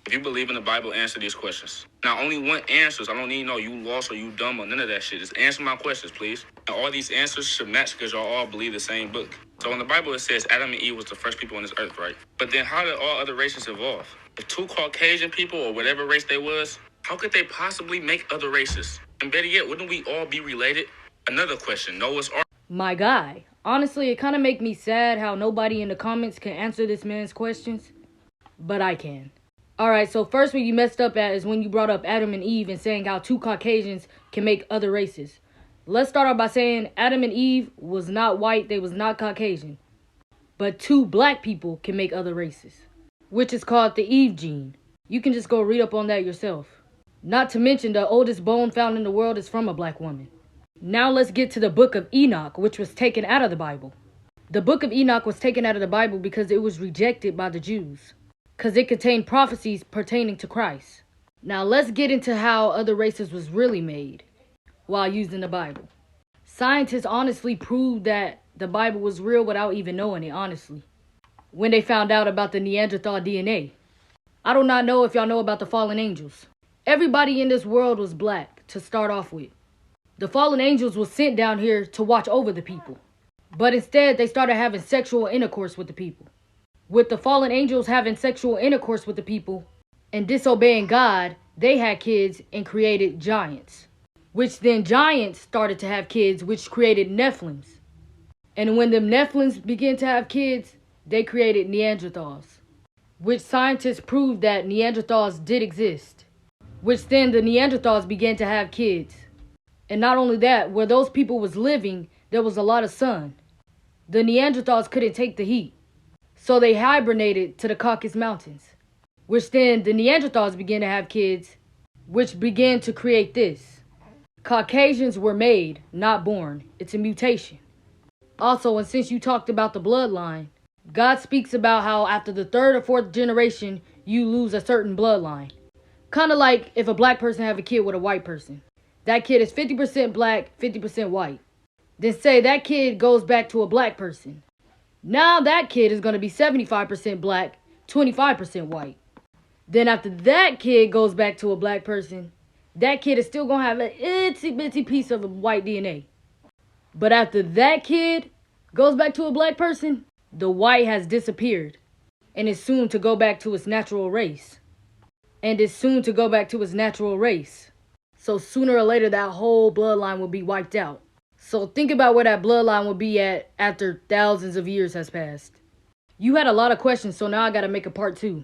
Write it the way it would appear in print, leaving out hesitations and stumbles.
If you believe in the Bible, answer these questions. Now, only one answers. I don't need no you lost or you dumb or none of that shit. Just answer my questions, please. And all these answers should match because y'all all believe the same book. So in the Bible, it says Adam and Eve was the first people on this earth, right? But then how did all other races evolve? If two Caucasian people or whatever race they was, how could they possibly make other races? And better yet, wouldn't we all be related? Another question, Noah's Ark. My guy, honestly, it kind of make me sad how nobody in the comments can answer this man's questions. But I can. Alright, so first what you messed up at is when you brought up Adam and Eve and saying how two Caucasians can make other races. Let's start off by saying Adam and Eve was not white, they was not Caucasian. But two black people can make other races, which is called the Eve gene. You can just go read up on that yourself. Not to mention the oldest bone found in the world is from a black woman. Now let's get to the book of Enoch, which was taken out of the Bible. The book of Enoch was taken out of the Bible because it was rejected by the Jews, because it contained prophecies pertaining to Christ. Now let's get into how other races was really made while using the Bible. Scientists honestly proved that the Bible was real without even knowing it, honestly, when they found out about the Neanderthal DNA. I do not know if y'all know about the fallen angels. Everybody in this world was black to start off with. The fallen angels was sent down here to watch over the people, but instead they started having sexual intercourse with the people. With the fallen angels having sexual intercourse with the people and disobeying God, they had kids and created giants, which then giants started to have kids, which created Nephilims. And when them Nephilims began to have kids, they created Neanderthals, which scientists proved that Neanderthals did exist, which then the Neanderthals began to have kids. And not only that, where those people was living, there was a lot of sun. The Neanderthals couldn't take the heat, so they hibernated to the Caucasus Mountains, which then the Neanderthals began to have kids, which began to create this. Caucasians were made, not born. It's a mutation. Also, and since you talked about the bloodline, God speaks about how after the third or fourth generation, you lose a certain bloodline. Kind of like if a black person have a kid with a white person. That kid is 50% black, 50% white. Then say that kid goes back to a black person. Now that kid is going to be 75% black, 25% white. Then after that kid goes back to a black person, that kid is still going to have an itsy bitsy piece of white DNA. But after that kid goes back to a black person, the white has disappeared and is soon to go back to its natural race. So sooner or later, that whole bloodline will be wiped out. So think about where that bloodline will be at after thousands of years has passed. You had a lot of questions, so now I gotta make a part 2.